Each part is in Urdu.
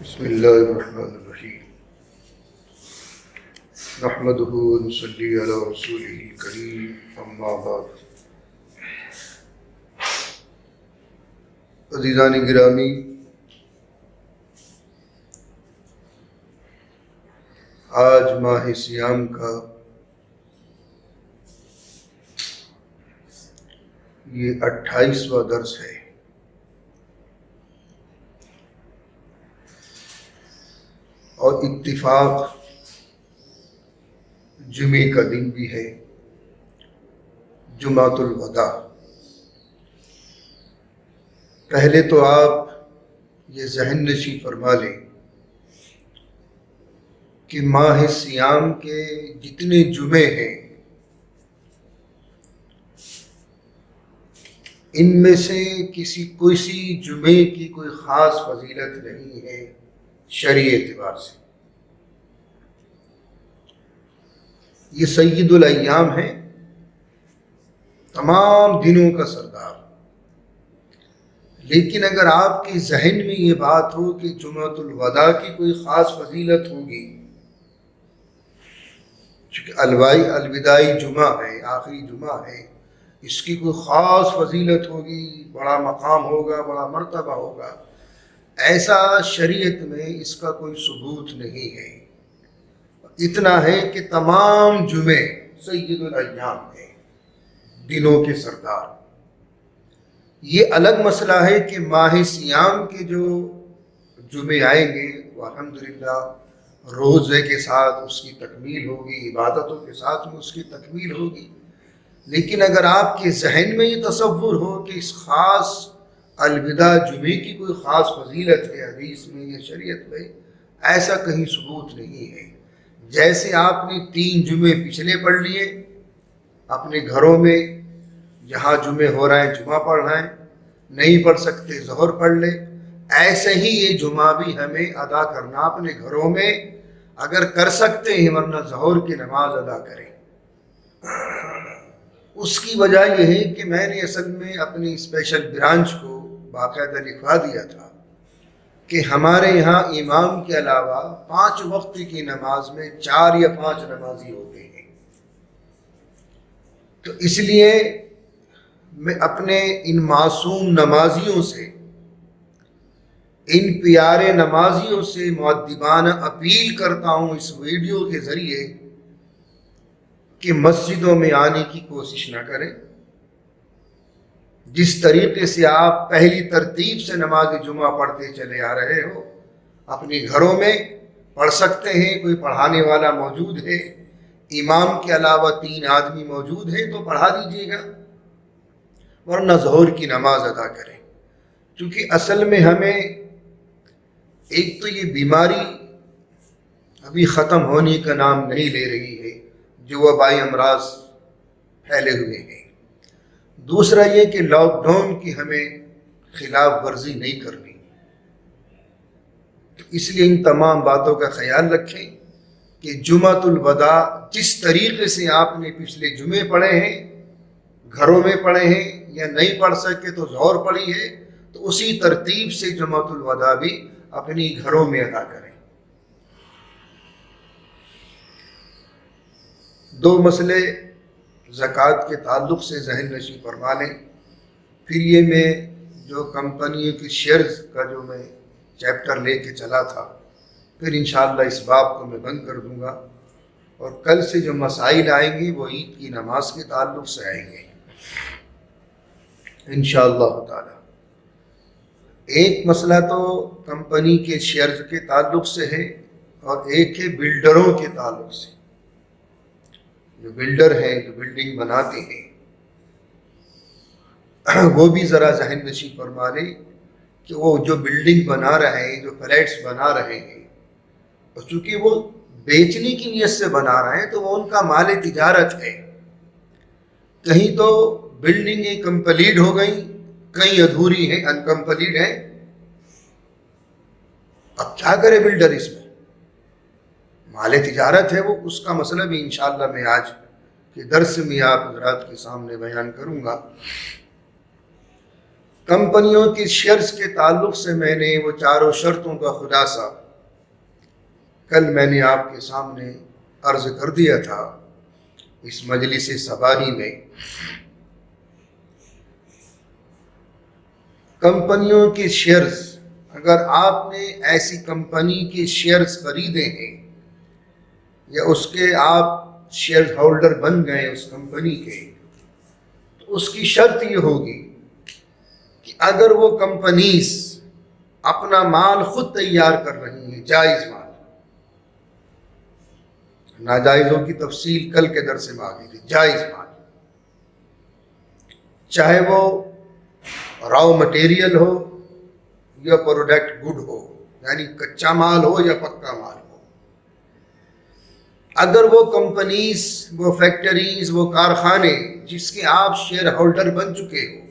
بسم اللہ الرحمن الرحیم نحمدہ ونصلی علی رسولہ الکریم اما بعد۔ عزیزان گرامی، آج ماہ صیام کا یہ 28واں درس ہے۔ اور اتفاق جمعے کا دن بھی ہے، جمعۃ الوداع۔ پہلے تو آپ یہ ذہن نشین فرما لیں کہ ماہ صیام کے جتنے جمعے ہیں ان میں سے کسی جمعے کی کوئی خاص فضیلت نہیں ہے شرعی اعتبار سے۔ یہ سید الایام ہے، تمام دنوں کا سردار۔ لیکن اگر آپ کے ذہن میں یہ بات ہو کہ جمعۃ الوداع کی کوئی خاص فضیلت ہوگی، چونکہ الوداعی جمعہ ہے، آخری جمعہ ہے، اس کی کوئی خاص فضیلت ہوگی، بڑا مقام ہوگا، بڑا مرتبہ ہوگا، ایسا شریعت میں اس کا کوئی ثبوت نہیں ہے۔ اتنا ہے کہ تمام جمعے سید الایام ہیں، دنوں کے سردار۔ یہ الگ مسئلہ ہے کہ ماہ صیام کے جو جمعے آئیں گے وہ الحمدللہ روزے کے ساتھ اس کی تکمیل ہوگی، عبادتوں کے ساتھ میں اس کی تکمیل ہوگی۔ لیکن اگر آپ کے ذہن میں یہ تصور ہو کہ اس خاص الوداع جمعے کی کوئی خاص فضیلت ہے حدیث میں یا شریعت میں، ایسا کہیں ثبوت نہیں ہے۔ جیسے آپ نے 3 جمعے پچھلے پڑھ لیے اپنے گھروں میں، جہاں جمعے ہو رہا ہے جمعہ پڑھ رہے ہیں، نہیں پڑھ سکتے ظہر پڑھ لے، ایسے ہی یہ جمعہ بھی ہمیں ادا کرنا اپنے گھروں میں، اگر کر سکتے ہیں، ورنہ ظہر کی نماز ادا کریں۔ اس کی وجہ یہ ہے کہ میں نے اصل میں اپنی اسپیشل برانچ کو باقاعدہ لکھوا دیا تھا کہ ہمارے یہاں امام کے علاوہ 5 وقت کی نماز میں 4 یا 5 نمازی ہوتے ہیں۔ تو اس لیے میں اپنے ان معصوم نمازیوں سے، ان پیارے نمازیوں سے مؤدبانہ اپیل کرتا ہوں اس ویڈیو کے ذریعے کہ مسجدوں میں آنے کی کوشش نہ کریں۔ جس طریقے سے آپ پہلی ترتیب سے نماز جمعہ پڑھتے چلے آ رہے ہو، اپنے گھروں میں پڑھ سکتے ہیں، کوئی پڑھانے والا موجود ہے، امام کے علاوہ 3 آدمی موجود ہیں تو پڑھا دیجیے گا، ورنہ ظہر کی نماز ادا کریں۔ کیونکہ اصل میں ہمیں ایک تو یہ بیماری ابھی ختم ہونے کا نام نہیں لے رہی ہے، جو وبائی امراض پھیلے ہوئے ہیں۔ دوسرا یہ کہ لاک ڈاؤن کی ہمیں خلاف ورزی نہیں کرنی۔ تو اس لیے ان تمام باتوں کا خیال رکھیں کہ جمعۃ الوداع جس طریقے سے آپ نے پچھلے جمعے پڑھے ہیں، گھروں میں پڑھے ہیں، یا نہیں پڑھ سکے تو ظہر پڑھی ہے، تو اسی ترتیب سے جمعۃ الوداع بھی اپنی گھروں میں ادا کریں۔ 2 مسئلے زکوٰۃ کے تعلق سے ذہن نشین فرما لیں، پھر یہ میں جو کمپنیوں کی شیئرز کا جو میں چیپٹر لے کے چلا تھا، پھر انشاءاللہ اس باب کو میں بند کر دوں گا، اور کل سے جو مسائل آئیں گے وہ عید کی نماز کے تعلق سے آئیں گے انشاءاللہ تعالی۔ ایک مسئلہ تو کمپنی کے شیئرز کے تعلق سے ہے، اور ایک ہے بلڈروں کے تعلق سے۔ جو بلڈر ہیں، جو بلڈنگ بناتے ہیں، وہ بھی ذرا ذہن نشین فرما لیں کہ وہ جو بلڈنگ بنا رہے ہیں، جو فلیٹس بنا رہے ہیں، اور چونکہ وہ بیچنے کی نیت سے بنا رہے ہیں تو وہ ان کا مال تجارت ہے۔ کہیں تو بلڈنگیں کمپلیٹ ہو گئیں، کہیں ادھوری ہیں، انکمپلیٹ ہیں، اب کیا کرے بلڈر؟ اس میں مال تجارت ہے وہ، اس کا مسئلہ بھی انشاءاللہ میں آج کے درس میں آپ حضرات کے سامنے بیان کروں گا۔ کمپنیوں کے شیئرز کے تعلق سے میں نے وہ چاروں شرطوں کا خلاصہ کل میں نے آپ کے سامنے عرض کر دیا تھا اس مجلس صباحی میں۔ کمپنیوں کے شیئرز، اگر آپ نے ایسی کمپنی کے شیئرز خریدے ہیں یا اس کے آپ شیئر ہولڈر بن گئے اس کمپنی کے، تو اس کی شرط یہ ہوگی کہ اگر وہ کمپنیز اپنا مال خود تیار کر رہی ہیں، جائز مال، ناجائزوں کی تفصیل کل کے درس میں آ گئی تھی، جائز مال، چاہے وہ راؤ مٹیریل ہو یا پروڈکٹ گڈ ہو، یعنی کچا مال ہو یا پکا مال ہو، اگر وہ کمپنیز، وہ فیکٹریز، وہ کارخانے جس کے آپ شیئر ہولڈر بن چکے ہو،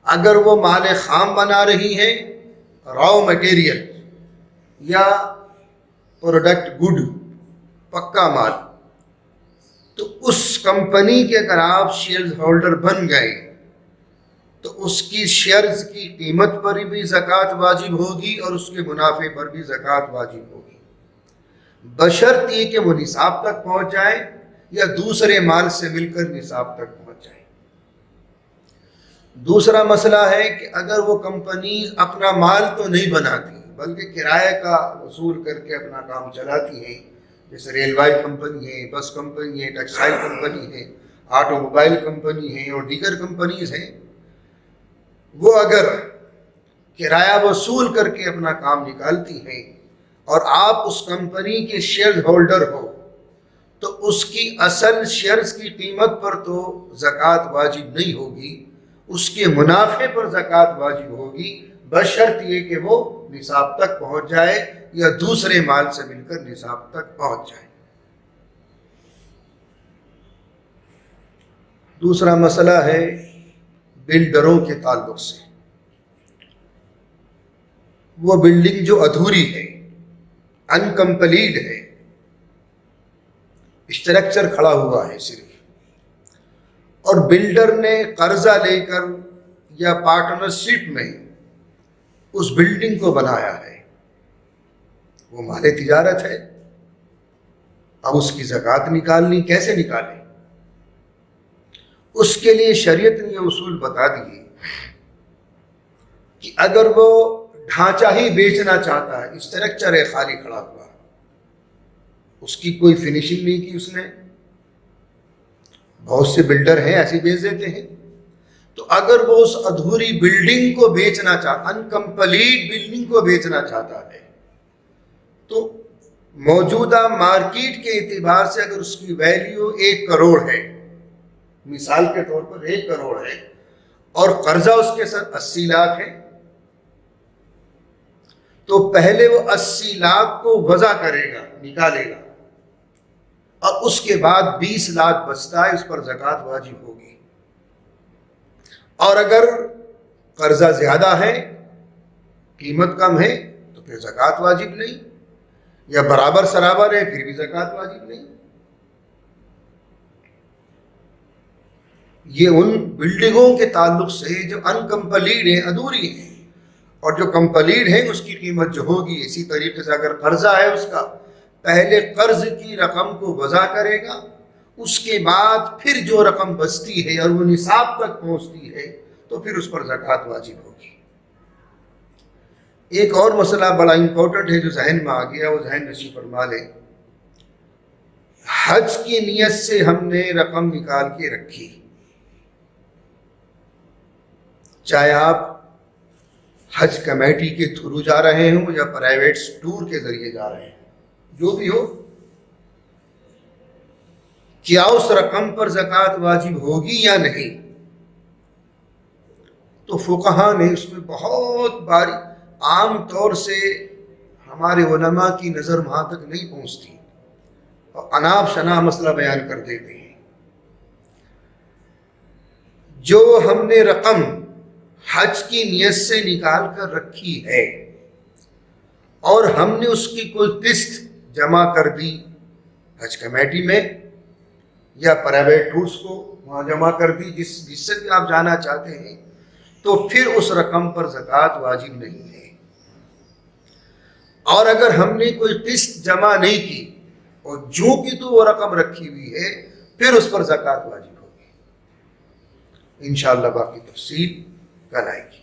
اگر وہ مال خام بنا رہی ہیں، راؤ مٹیریل یا پروڈکٹ گڈ، پکا مال، تو اس کمپنی کے اگر آپ شیئر ہولڈر بن گئے تو اس کی شیئرز کی قیمت پر بھی زکوٰۃ واجب ہوگی اور اس کے منافع پر بھی زکوٰۃ واجب ہوگی، بشرط یہ کہ وہ نصاب تک پہنچ جائے یا دوسرے مال سے مل کر نصاب تک پہنچ جائے۔ دوسرا مسئلہ ہے کہ اگر وہ کمپنی اپنا مال تو نہیں بناتی بلکہ کرایہ کا وصول کر کے اپنا کام چلاتی ہیں، جیسے ریلوے کمپنی ہے، بس کمپنی ہے، ٹیکسٹائل کمپنی ہے، آٹو موبائل کمپنی ہے اور دیگر کمپنیز ہیں، وہ اگر کرایہ وصول کر کے اپنا کام نکالتی ہیں اور آپ اس کمپنی کے شیئر ہولڈر ہو تو اس کی اصل شیئرز کی قیمت پر تو زکوٰۃ واجب نہیں ہوگی، اس کے منافع پر زکوٰۃ واجب ہوگی، بشرط یہ کہ وہ نصاب تک پہنچ جائے یا دوسرے مال سے مل کر نصاب تک پہنچ جائے۔ دوسرا مسئلہ ہے بلڈروں کے تعلق سے، وہ بلڈنگ جو ادھوری ہے، انکمپلیٹ ہے، اسٹرکچر کھڑا ہوا ہے صرف، اور بلڈر نے قرضہ لے کر یا پارٹنرشپ میں اس بلڈنگ کو بنایا ہے، وہ مال تجارت ہے، اب اس کی زکوٰۃ نکالنی، کیسے نکالیں؟ اس کے لیے شریعت نے یہ اصول بتا دیے کہ اگر وہ ڈھانچہ ہی بیچنا چاہتا ہے، اسٹرکچر ہے خالی کھڑا ہوا، اس کی کوئی فنیشنگ نہیں کی اس نے، بہت سے بلڈر ہیں ایسے بیچ دیتے ہیں، تو اگر وہ اس ادھوری بلڈنگ کو بیچنا چاہتا، انکمپلیٹ بلڈنگ کو بیچنا چاہتا ہے، تو موجودہ مارکیٹ کے اعتبار سے اگر اس کی ویلیو 1 کروڑ ہے، مثال کے طور پر 1 کروڑ ہے، اور قرضہ اس کے ساتھ 80 لاکھ ہے، تو پہلے وہ 80 لاکھ کو وضع کرے گا، نکالے گا، اور اس کے بعد 20 لاکھ بچتا ہے، اس پر زکوٰۃ واجب ہوگی۔ اور اگر قرضہ زیادہ ہے، قیمت کم ہے، تو پھر زکوٰۃ واجب نہیں، یا برابر سرابر ہے پھر بھی زکوٰۃ واجب نہیں۔ یہ ان بلڈنگوں کے تعلق سے جو انکمپلیٹ ہیں، ادھوری ہیں، اور جو کمپلیٹ ہیں اس کی قیمت جو ہوگی، اسی طریقے سے اگر قرضہ ہے اس کا، پہلے قرض کی رقم کو وضع کرے گا، اس کے بعد پھر جو رقم بچتی ہے اور وہ نصاب تک پہنچتی ہے تو پھر اس پر زکوٰۃ واجب ہوگی۔ ایک اور مسئلہ بڑا امپورٹنٹ ہے جو ذہن میں آ گیا، وہ ذہن نشین فرما لیں۔ حج کی نیت سے ہم نے رقم نکال کے رکھی، چاہے آپ حج کمیٹی کے تھرو جا رہے ہوں یا پرائیویٹ ٹور کے ذریعے جا رہے ہیں، جو بھی ہو، کیا اس رقم پر زکوٰۃ واجب ہوگی یا نہیں؟ تو فقہا نے اس میں بہت باری، عام طور سے ہمارے علماء کی نظر وہاں تک نہیں پہنچتی اور اناپ شناپ مسئلہ بیان کر دیتے ہیں۔ جو ہم نے رقم حج کی نیت سے نکال کر رکھی ہے اور ہم نے اس کی کوئی قسط جمع کر دی حج کمیٹی میں یا پرائیویٹ ٹورس کو وہاں جمع کر دی، جس سے بھی آپ جانا چاہتے ہیں، تو پھر اس رقم پر زکوٰۃ واجب نہیں ہے۔ اور اگر ہم نے کوئی قسط جمع نہیں کی اور جو کی تو وہ رقم رکھی ہوئی ہے، پھر اس پر زکوٰۃ واجب ہوگی۔ انشاءاللہ باقی تفصیل کل آئے گی۔